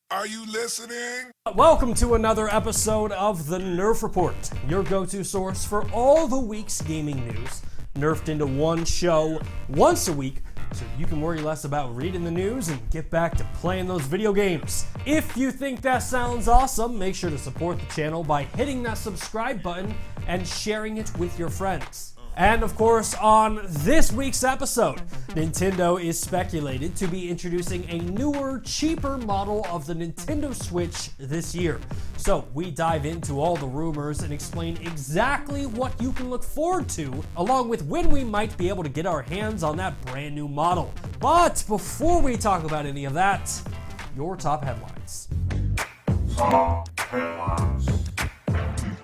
Are you listening? Welcome to another episode of the Nerf Report, your go-to source for all the week's gaming news, nerfed into one show once a week, so you can worry less about reading the news and get back to playing those video games. If you think that sounds awesome, make sure to support the channel by hitting that subscribe button and sharing it with your friends. And of course, on this week's episode, Nintendo is speculated to be introducing a newer, cheaper model of the Nintendo Switch this year. So we dive into all the rumors and explain exactly what you can look forward to, along with when we might be able to get our hands on that brand new model. But before we talk about any of that, your top headlines.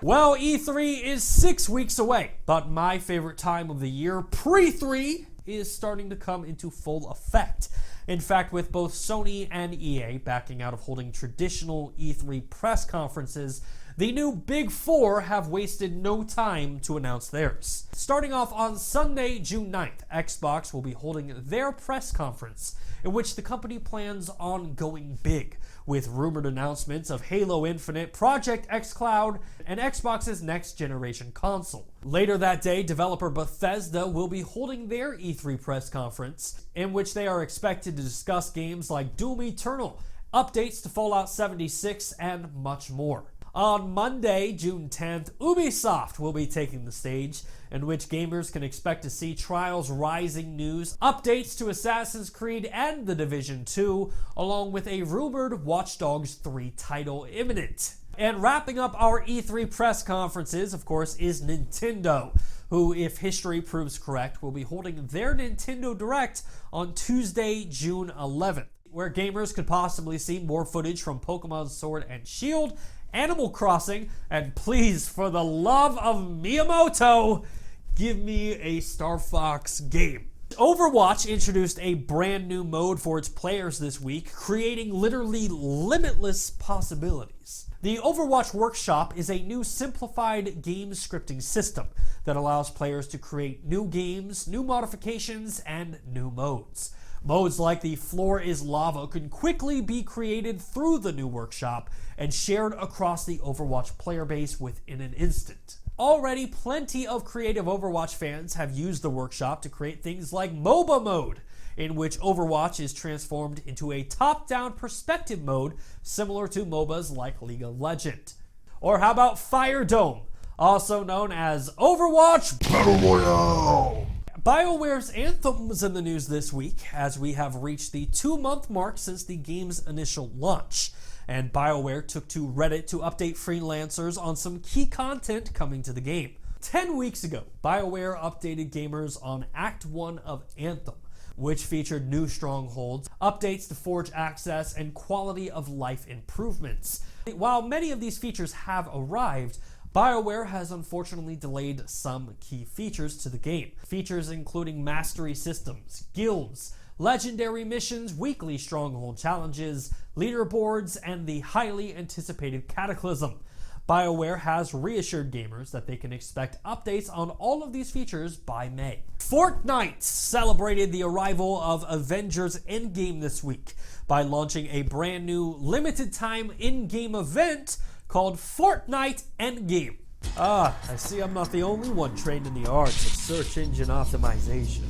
Well, E3 is 6 weeks away, but my favorite time of the year, pre-3, is starting to come into full effect. In fact, with both Sony and EA backing out of holding traditional E3 press conferences, the new Big Four have wasted no time to announce theirs. Starting off on Sunday, June 9th, Xbox will be holding their press conference, in which the company plans on going big, with rumored announcements of Halo Infinite, Project xCloud, and Xbox's next generation console. Later that day, developer Bethesda will be holding their E3 press conference, in which they are expected to discuss games like Doom Eternal, updates to Fallout 76, and much more. On Monday, June 10th, Ubisoft will be taking the stage, in which gamers can expect to see Trials Rising news, updates to Assassin's Creed and The Division 2, along with a rumored Watch Dogs 3 title imminent. And wrapping up our E3 press conferences, of course, is Nintendo, who, if history proves correct, will be holding their Nintendo Direct on Tuesday, June 11th, where gamers could possibly see more footage from Pokemon Sword and Shield, Animal Crossing, and please, for the love of Miyamoto, give me a Star Fox game. Overwatch introduced a brand new mode for its players this week, creating literally limitless possibilities. The Overwatch Workshop is a new simplified game scripting system that allows players to create new games, new modifications, and new modes. Modes like the Floor is Lava can quickly be created through the new workshop and shared across the Overwatch player base within an instant. Already, plenty of creative Overwatch fans have used the workshop to create things like MOBA mode, in which Overwatch is transformed into a top-down perspective mode similar to MOBAs like League of Legends. Or how about Fire Dome, also known as Overwatch Battle Royale? Bioware's Anthem was in the news this week, as we have reached the 2-month mark since the game's initial launch, and Bioware took to Reddit to update freelancers on some key content coming to the game. 10 weeks ago, Bioware updated gamers on Act 1 of Anthem, which featured new strongholds, updates to Forge access, and quality of life improvements. While many of these features have arrived, Bioware has unfortunately delayed some key features to the game. Features including mastery systems, guilds, legendary missions, weekly stronghold challenges, leaderboards, and the highly anticipated Cataclysm. Bioware has reassured gamers that they can expect updates on all of these features by May. Fortnite celebrated the arrival of Avengers End Game this week by launching a brand new limited-time in-game event called Fortnite End Game. I see I'm not the only one trained in the arts of search engine optimization.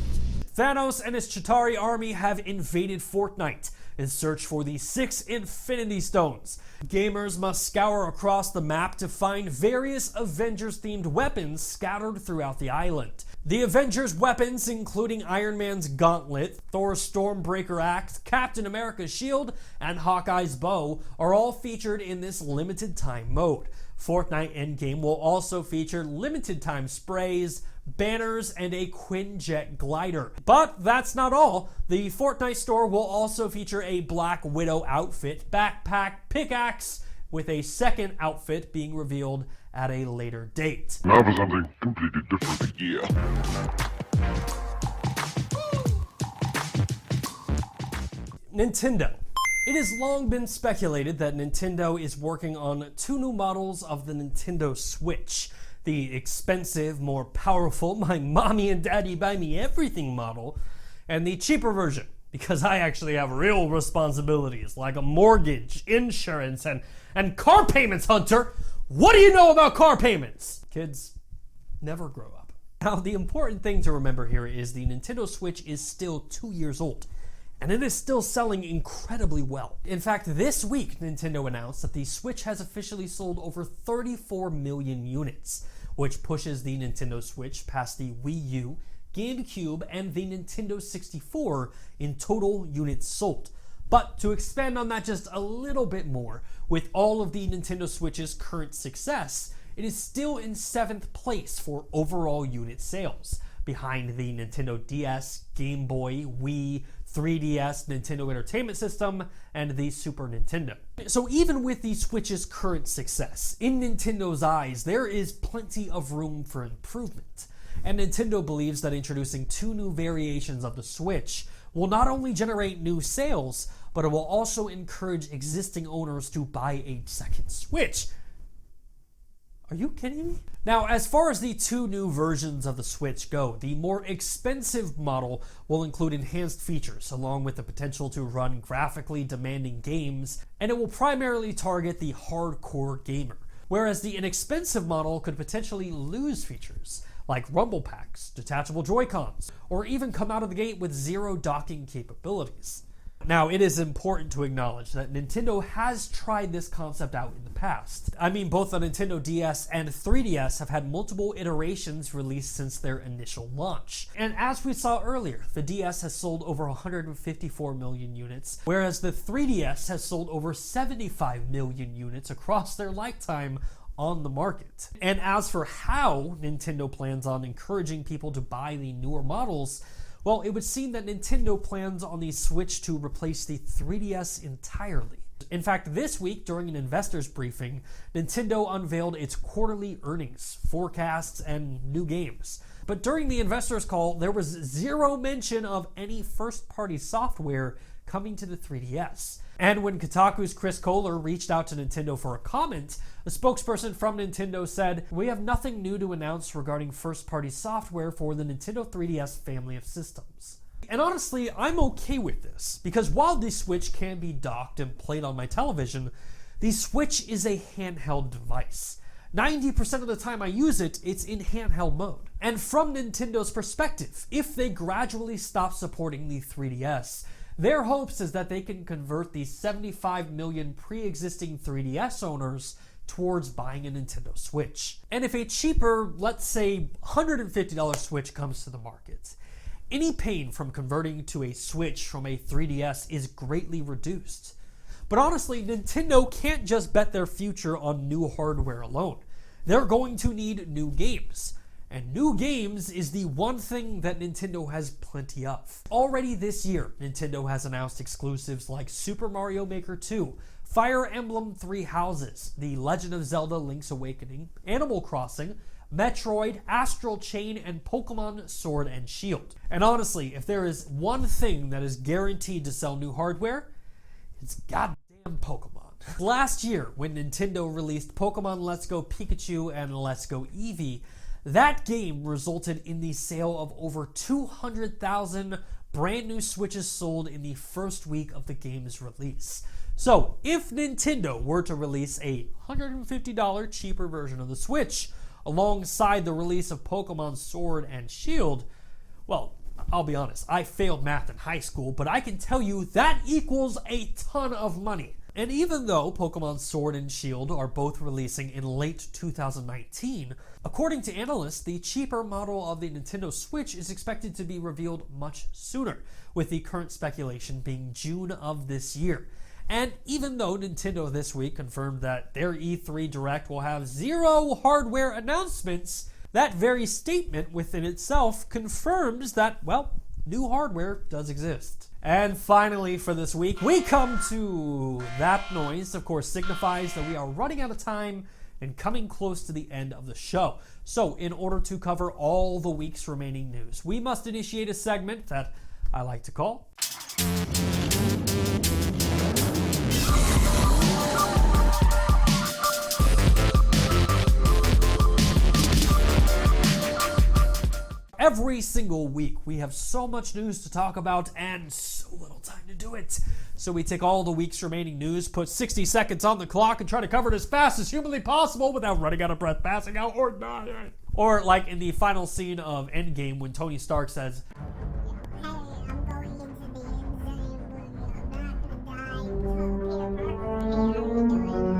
Thanos and his Chitauri army have invaded Fortnite in search for the 6 Infinity Stones. Gamers must scour across the map to find various Avengers-themed weapons scattered throughout the island. The Avengers' weapons, including Iron Man's gauntlet, Thor's Stormbreaker axe, Captain America's shield, and Hawkeye's bow, are all featured in this limited-time mode. Fortnite Endgame will also feature limited-time sprays, banners, and a Quinjet glider. But that's not all. The Fortnite store will also feature a Black Widow outfit, backpack, pickaxe, with a second outfit being revealed at a later date. Now for something completely different. Yeah. Nintendo. It has long been speculated that Nintendo is working on 2 new models of the Nintendo Switch. The expensive, more powerful, my mommy and daddy buy me everything model, and the cheaper version, because I actually have real responsibilities like a mortgage, insurance, and car payments, Hunter. What do you know about car payments? Kids never grow up. Now, the important thing to remember here is the Nintendo Switch is still 2 years old, and it is still selling incredibly well. In fact, this week, Nintendo announced that the Switch has officially sold over 34 million units, which pushes the Nintendo Switch past the Wii U, GameCube, and the Nintendo 64 in total units sold. But to expand on that just a little bit more, with all of the Nintendo Switch's current success, it is still in 7th place for overall unit sales, behind the Nintendo DS, Game Boy, Wii, 3DS, Nintendo Entertainment System, and the Super Nintendo. So even with the Switch's current success, in Nintendo's eyes, there is plenty of room for improvement. And Nintendo believes that introducing 2 new variations of the Switch will not only generate new sales, but it will also encourage existing owners to buy a second Switch. Are you kidding me? Now, as far as the 2 new versions of the Switch go, the more expensive model will include enhanced features, along with the potential to run graphically demanding games, and it will primarily target the hardcore gamer. Whereas the inexpensive model could potentially lose features, like rumble packs, detachable Joy-Cons, or even come out of the gate with 0 docking capabilities. Now, it is important to acknowledge that Nintendo has tried this concept out in the past. I mean, both the Nintendo DS and 3DS have had multiple iterations released since their initial launch. And as we saw earlier, the DS has sold over 154 million units, whereas the 3DS has sold over 75 million units across their lifetime on the market. And as for how Nintendo plans on encouraging people to buy the newer models, well, it would seem that Nintendo plans on the Switch to replace the 3DS entirely. In fact, this week, during an investors briefing, Nintendo unveiled its quarterly earnings, forecasts, and new games. But during the investors call, there was 0 mention of any first-party software coming to the 3DS. And when Kotaku's Chris Kohler reached out to Nintendo for a comment, a spokesperson from Nintendo said, "We have nothing new to announce regarding first-party software for the Nintendo 3DS family of systems." And honestly, I'm okay with this, because while the Switch can be docked and played on my television, the Switch is a handheld device. 90% of the time I use it, it's in handheld mode. And from Nintendo's perspective, if they gradually stop supporting the 3DS, their hopes is that they can convert the 75 million pre-existing 3DS owners towards buying a Nintendo Switch. And if a cheaper, let's say $150 Switch comes to the market, any pain from converting to a Switch from a 3DS is greatly reduced. But honestly, Nintendo can't just bet their future on new hardware alone. They're going to need new games. And new games is the one thing that Nintendo has plenty of. Already this year, Nintendo has announced exclusives like Super Mario Maker 2, Fire Emblem 3 Houses, The Legend of Zelda Link's Awakening, Animal Crossing, Metroid, Astral Chain, and Pokemon Sword and Shield. And honestly, if there is one thing that is guaranteed to sell new hardware, it's goddamn Pokemon. Last year, when Nintendo released Pokemon Let's Go Pikachu and Let's Go Eevee, that game resulted in the sale of over 200,000 brand new Switches sold in the first week of the game's release. So, if Nintendo were to release a $150 cheaper version of the Switch alongside the release of Pokemon Sword and Shield, well, I'll be honest, I failed math in high school, but I can tell you that equals a ton of money. And even though Pokemon Sword and Shield are both releasing in late 2019, according to analysts, the cheaper model of the Nintendo Switch is expected to be revealed much sooner, with the current speculation being June of this year. And even though Nintendo this week confirmed that their E3 Direct will have 0 hardware announcements, that very statement within itself confirms that, well, new hardware does exist. And finally for this week, we come to that noise, of course, signifies that we are running out of time and coming close to the end of the show. So in order to cover all the week's remaining news, we must initiate a segment that I like to call Every single week, we have so much news to talk about and so so little time to do it. So we take all the week's remaining news, put 60 seconds on the clock, and try to cover it as fast as humanly possible without running out of breath, passing out, or dying. Or like in the final scene of End Game when Tony Stark says, Hey, I'm going into the end zone. I'm not gonna die.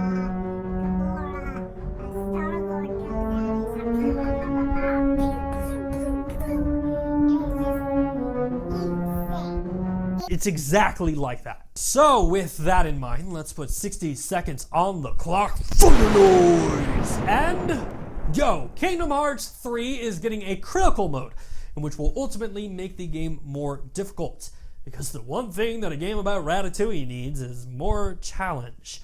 it's exactly like that. So with that in mind, let's put 60 seconds on the clock. Thunder noise! And go! Kingdom Hearts 3 is getting a critical mode, in which will ultimately make the game more difficult. Because the one thing that a game about Ratatouille needs is more challenge.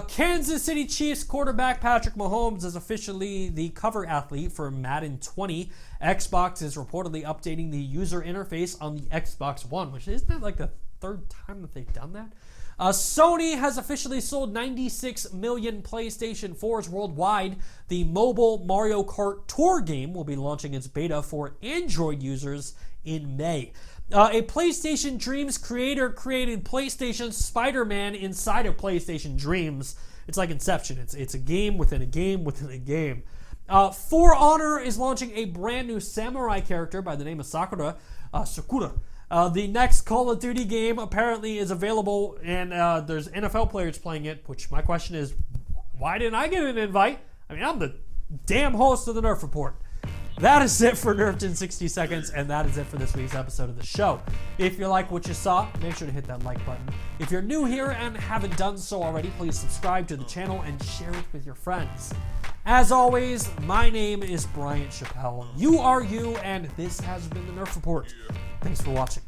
Kansas City Chiefs quarterback Patrick Mahomes is officially the cover athlete for Madden 20. Xbox is reportedly updating the user interface on the Xbox One, which isn't that like the third time that they've done that? Sony has officially sold 96 million PlayStation 4s worldwide. The mobile Mario Kart Tour game will be launching its beta for Android users in May. A PlayStation Dreams creator created PlayStation Spider-Man inside of PlayStation Dreams. It's like Inception. It's a game within a game within a game. For Honor is launching a brand new samurai character by the name of Sakura. The next Call of Duty game apparently is available, and there's NFL players playing it, which my question is, why didn't I get an invite? I mean, I'm the damn host of the Nerf Report. That is it for Nerfd in 60 seconds, and that is it for this week's episode of the show. If you like what you saw, make sure to hit that like button. If you're new here and haven't done so already, please subscribe to the channel and share it with your friends. As always, my name is Bryant Chappel. You are you, and this has been the Nerf Report. Thanks for watching.